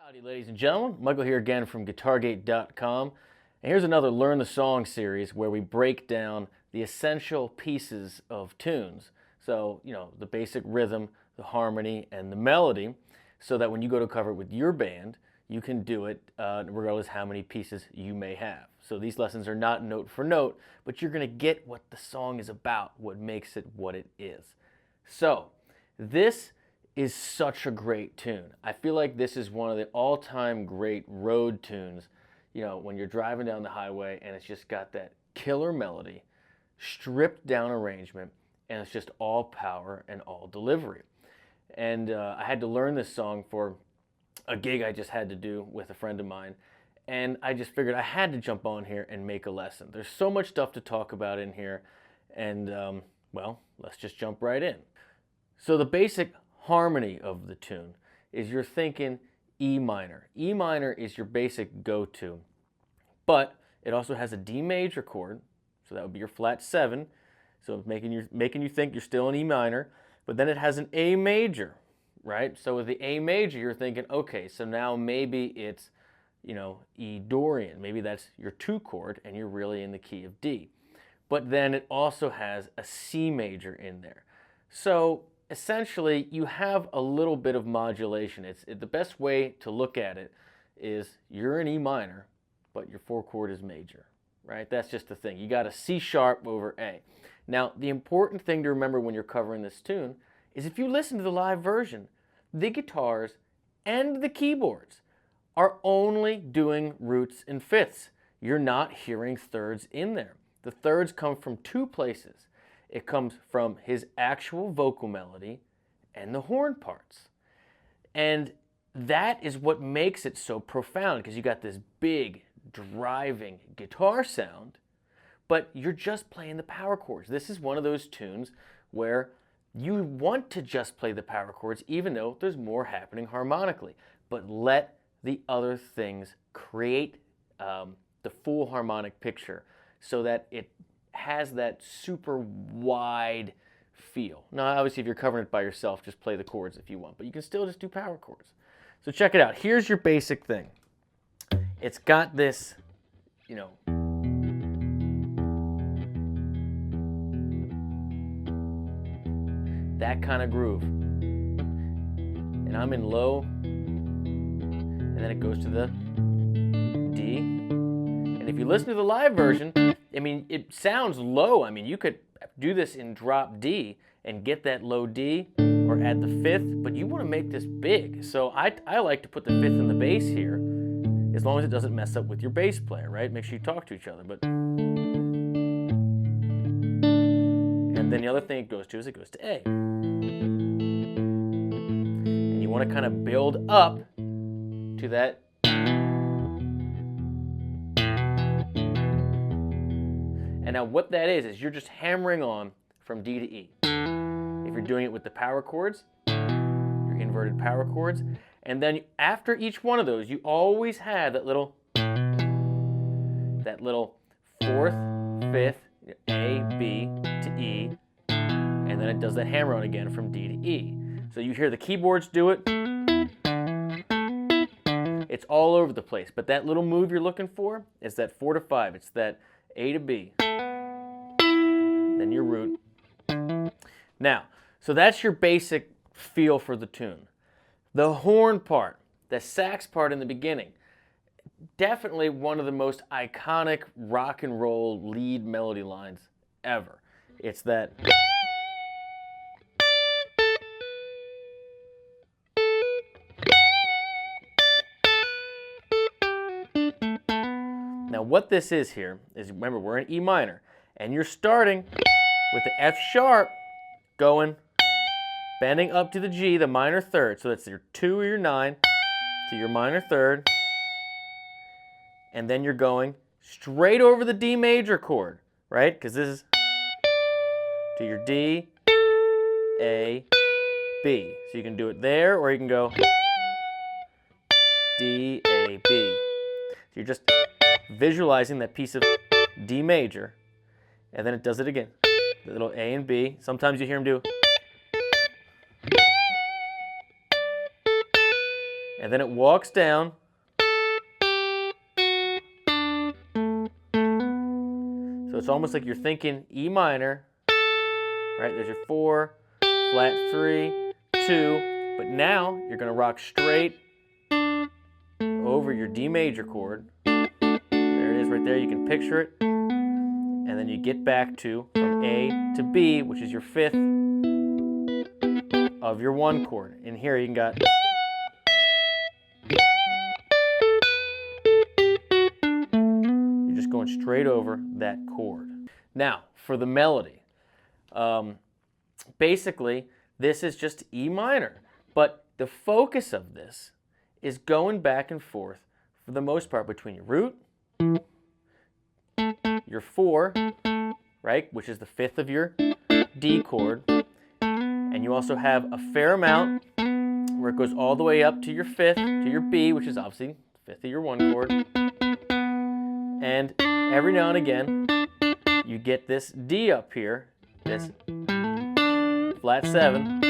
Howdy, ladies and gentlemen. Michael here again from GuitarGate.com. And here's another Learn the Song series where we break down the essential pieces of tunes. So, the basic rhythm, the harmony, and the melody, so that when you go to cover it with your band, you can do it regardless how many pieces you may have. So these lessons are not note for note, but you're going to get what the song is about, what makes it what it is. So, this is such a great tune. I feel like this is one of the all-time great road tunes, when you're driving down the highway and it's just got that killer melody, stripped down arrangement, and it's just all power and all delivery. And I had to learn this song for a gig I just had to do with a friend of mine, and I just figured I had to jump on here and make a lesson. There's so much stuff to talk about in here, and well, let's just jump right in. So the basic harmony of the tune is you're thinking E minor. E minor is your basic go-to, but it also has a D major chord, so that would be your flat 7, so it's making you think you're still in E minor, but then it has an A major, right? So with the A major, you're thinking, okay, so now maybe it's, E Dorian. Maybe that's your 2 chord and you're really in the key of D. But then it also has a C major in there. So essentially, you have a little bit of modulation. The best way to look at it is you're in E minor, but your 4 chord is major, right? That's just the thing. You got a C sharp over A. Now, the important thing to remember when you're covering this tune is if you listen to the live version, the guitars and the keyboards are only doing roots and fifths. You're not hearing thirds in there. The thirds come from 2 places. It comes from his actual vocal melody and the horn parts. And that is what makes it so profound, because you got this big, driving guitar sound, but you're just playing the power chords. This is one of those tunes where you want to just play the power chords, even though there's more happening harmonically. But let the other things create the full harmonic picture so that it has that super wide feel. Now, obviously, if you're covering it by yourself, just play the chords if you want, but you can still just do power chords. So check it out. Here's your basic thing. It's got this, that kind of groove. And I'm in low, and then it goes to the D. And if you listen to the live version, it sounds low. You could do this in drop D and get that low D or add the 5th, but you want to make this big. So I like to put the 5th in the bass here, as long as it doesn't mess up with your bass player, right? Make sure you talk to each other. And then the other thing it goes to is it goes to A. And you want to kind of build up to that. And now what that is you're just hammering on from D to E. If you're doing it with the power chords, your inverted power chords, and then after each one of those, you always have that little 4th, 5th, A, B to E, and then it does that hammer on again from D to E. So you hear the keyboards do it. It's all over the place, but that little move you're looking for is that 4 to 5. It's that A to B. Then your root. Now, so that's your basic feel for the tune. The horn part, the sax part in the beginning, definitely one of the most iconic rock and roll lead melody lines ever. It's that. Now what this is here is, remember, we're in E minor, and you're starting with the F sharp going, bending up to the G, the minor 3rd. So that's your 2 or your 9 to your minor 3rd. And then you're going straight over the D major chord, right? Because this is to your D, A, B. So you can do it there, or you can go D, A, B. So you're just visualizing that piece of D major, and then it does it again. The little A and B. Sometimes you hear him do. and then it walks down. So it's almost like you're thinking E minor, right? There's your 4, flat 3, 2, but now you're going to rock straight over your D major chord. There it is right there, you can picture it. And then you get back to from A to B, which is your 5th of your 1 chord. In here you got you're just going straight over that chord. Now, for the melody. Basically, this is just E minor, but the focus of this is going back and forth for the most part between your root, your 4, right, which is the 5th of your D chord, and you also have a fair amount where it goes all the way up to your 5th, to your B, which is obviously 5th of your 1 chord, and every now and again you get this D up here, this flat 7.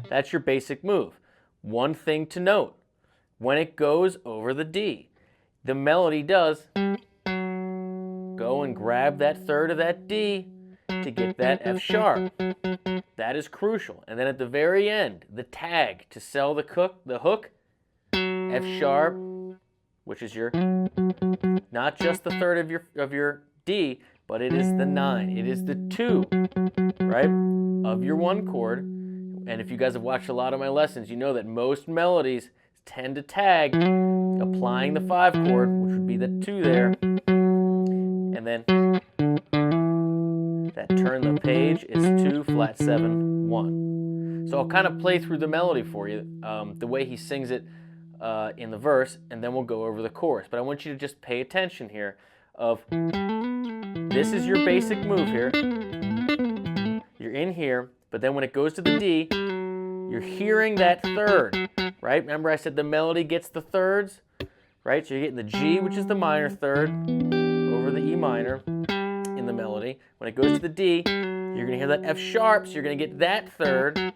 That's your basic move. One thing to note, when it goes over the D, the melody does go and grab that 3rd of that D to get that F sharp. That is crucial. And then at the very end, the tag to sell the hook, F sharp, which is your, not just the 3rd of your D, but it is the 9. It is the 2, right, of your 1 chord. And if you guys have watched a lot of my lessons, you know that most melodies tend to tag applying the 5 chord, which would be the 2 there, and then that turn the page is 2, flat 7, 1. So I'll kind of play through the melody for you, the way he sings it in the verse, and then we'll go over the chorus. But I want you to just pay attention here of, this is your basic move here. You're in here, but then when it goes to the D, you're hearing that 3rd, right? Remember I said the melody gets the 3rds, right? So you're getting the G, which is the minor 3rd, over the E minor in the melody. When it goes to the D, you're going to hear that F sharp, so you're going to get that 3rd,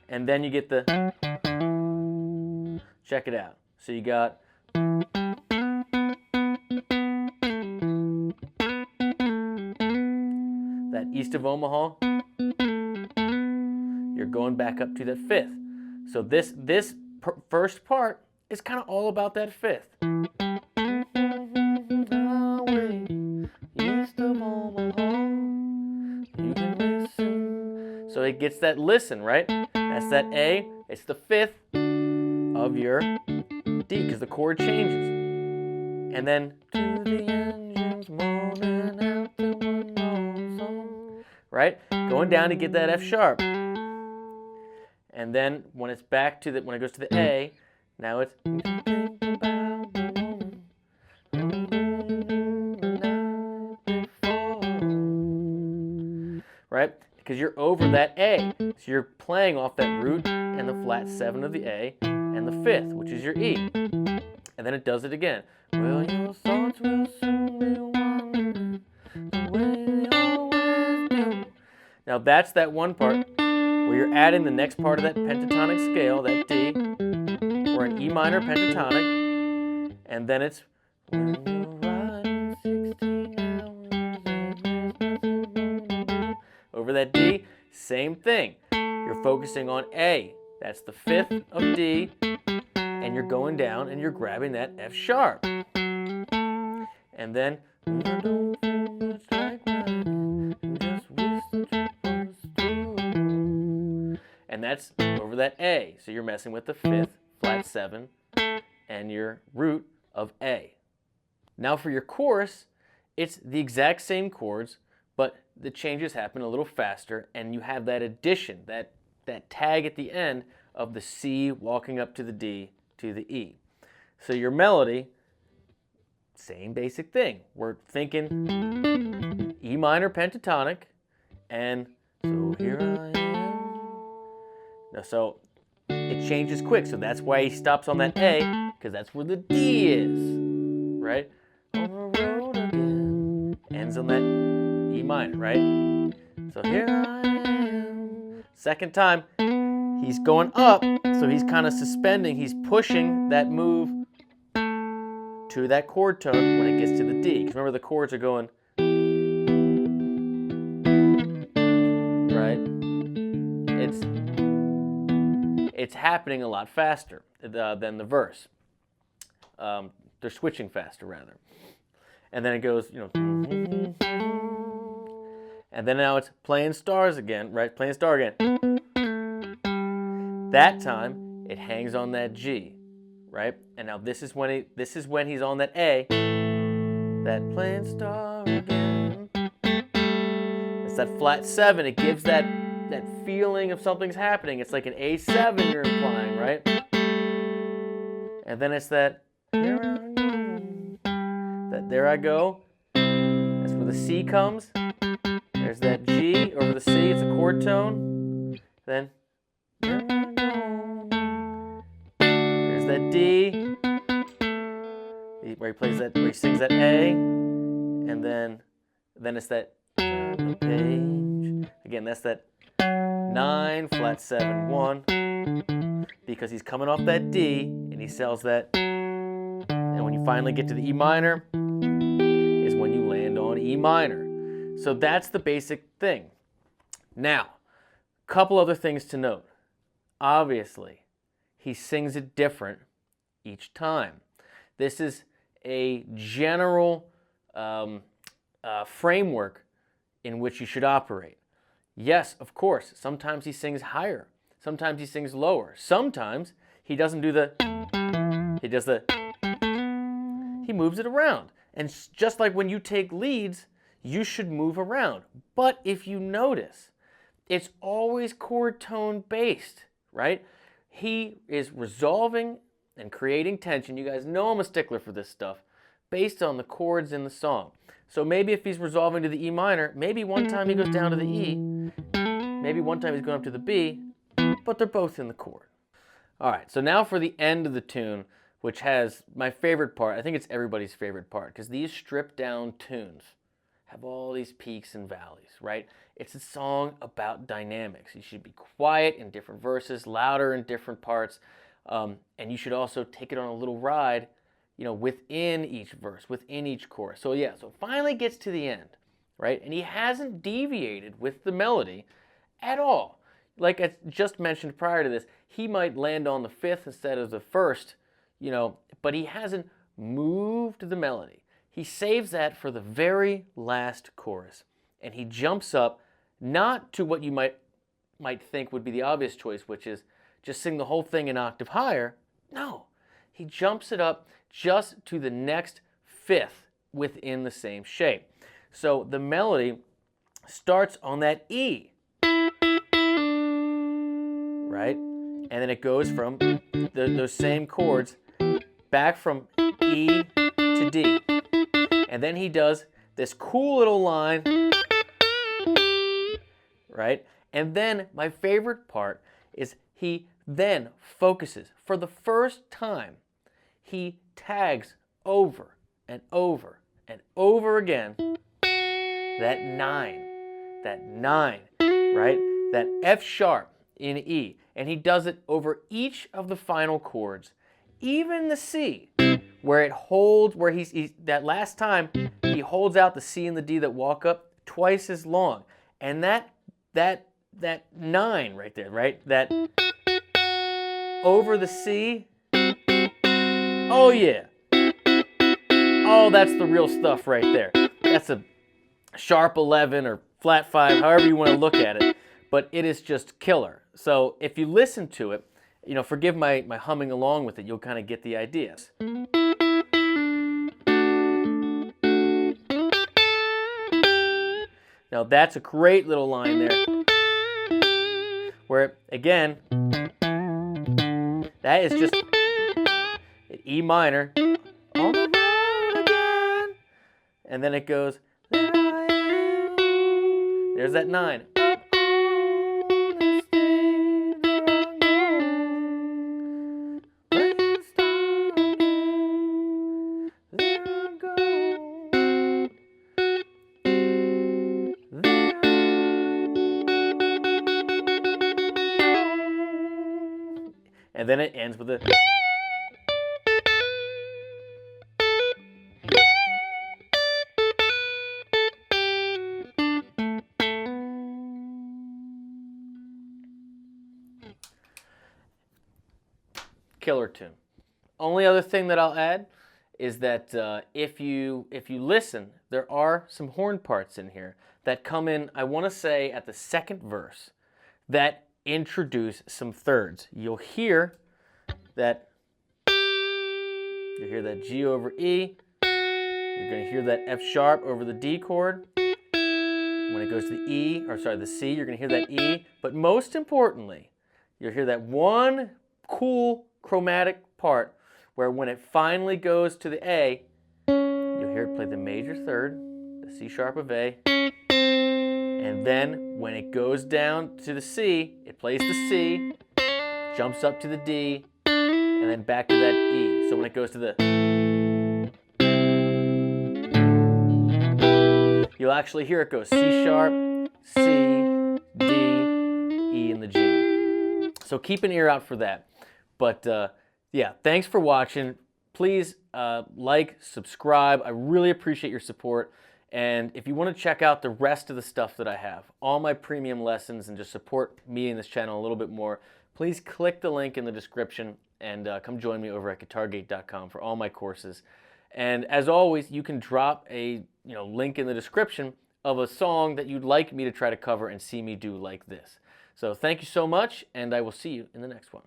and then you get the, check it out. So you got, that East of Omaha, you're going back up to that 5th. So this first part is kind of all about that 5th. So it gets that listen, right? That's that A. It's the 5th of your D because the chord changes. And then to the engines moaning out to one more song, right? Going down to get that F sharp. And then when it's back to the, when it goes to the A, now it's right? Because you're over that A. So you're playing off that root and the flat 7 of the A and the 5th, which is your E. And then it does it again. Well, your thoughts will soon be wandering the way they always do. Now that's that one part where you're adding the next part of that pentatonic scale, that D, or an E minor pentatonic, and then it's when you're riding 16 hours and there's nothing more to do. Over that D, same thing. You're focusing on A. That's the 5th of D, and you're going down and you're grabbing that F sharp. And then I don't feel much like riding, just wish the trip was through. And that's over that A. So you're messing with the 5th, flat 7, and your root of A. Now for your chorus, it's the exact same chords, but the changes happen a little faster, and you have that addition, that tag at the end of the C walking up to the D to the E. So your melody, same basic thing. We're thinking E minor pentatonic, and so here I am. Now, so it changes quick, so that's why he stops on that A, because that's where the D is, right? On the road again, ends on that E minor, right? So here I am. Second time, he's going up, so he's kind of suspending, he's pushing that move to that chord tone when it gets to the D. Because remember, the chords are going, right? It's happening a lot faster than the verse. They're switching faster, rather. And then it goes, you know, and then now it's playing stars again, right? Playing star again. That time it hangs on that G, right? And now this is when he's on that A. That playing star again. It's that flat 7. It gives that feeling of something's happening. It's like an A7 you're implying, right? And then it's that there I go. That's where the C comes. There's that G over the C. It's a chord tone. Then there's that D, where he plays that, where he sings that A, and then it's that page. Again, that's that 9 flat 7 1, because he's coming off that D and he sells that. And when you finally get to the E minor, is when you land on E minor. So that's the basic thing. Now, a couple other things to note. Obviously, he sings it different each time. This is a general framework in which you should operate. Yes, of course, sometimes he sings higher. Sometimes he sings lower. Sometimes he doesn't do the, he moves it around. And just like when you take leads, you should move around. But if you notice, it's always chord tone based, right? He is resolving and creating tension. You guys know I'm a stickler for this stuff, based on the chords in the song. So maybe if he's resolving to the E minor, maybe one time he goes down to the E, maybe one time he's going up to the B, but they're both in the chord. All right, so now for the end of the tune, which has my favorite part. I think it's everybody's favorite part, because these stripped down tunes have all these peaks and valleys, right? It's a song about dynamics. You should be quiet in different verses, louder in different parts, and you should also take it on a little ride, you know, within each verse, within each chorus. So yeah, so it finally gets to the end, right? And he hasn't deviated with the melody at all. Like I just mentioned prior to this, he might land on the 5th instead of the 1st, you know, but he hasn't moved the melody. He saves that for the very last chorus, and he jumps up not to what you might think would be the obvious choice, which is just sing the whole thing an octave higher. No, he jumps it up just to the next 5th within the same shape. So the melody starts on that E, right? And then it goes from those same chords back from E to D. And then he does this cool little line, right? And then my favorite part is he then focuses. For the first time, he tags over and over and over again that 9, right? That F sharp in E. And he does it over each of the final chords, even the C, where it holds, where he's that last time he holds out the C and the D that walk up twice as long. And that 9 right there, right? That over the C. Oh yeah. Oh, that's the real stuff right there. That's a sharp 11 or flat 5, however you want to look at it. But it is just killer. So if you listen to it, you know, forgive my humming along with it, you'll kind of get the idea. Now that's a great little line there, where again, that is just an E minor, on the road again, and then it goes, there I am. There's that 9. and then it ends with a. Killer tune. Only other thing that I'll add is that if you listen, there are some horn parts in here that come in, I want to say, at the second verse that introduce some thirds. You'll hear that G over E. You're going to hear that F sharp over the D chord. When it goes to the E, or sorry, the C, you're going to hear that E. But most importantly, you'll hear that one cool chromatic part where when it finally goes to the A, you'll hear it play the major third, the C sharp of A, and then when it goes down to the C, it plays the C, jumps up to the D, and then back to that E. So when it goes to the, you'll actually hear it go C sharp, C, D, E, and the G. So keep an ear out for that. But yeah, thanks for watching. Please like, subscribe. I really appreciate your support. And if you want to check out the rest of the stuff that I have, all my premium lessons, and just support me and this channel a little bit more, please click the link in the description and come join me over at guitargate.com for all my courses. And as always, you can drop a link in the description of a song that you'd like me to try to cover and see me do like this. So thank you so much, and I will see you in the next one.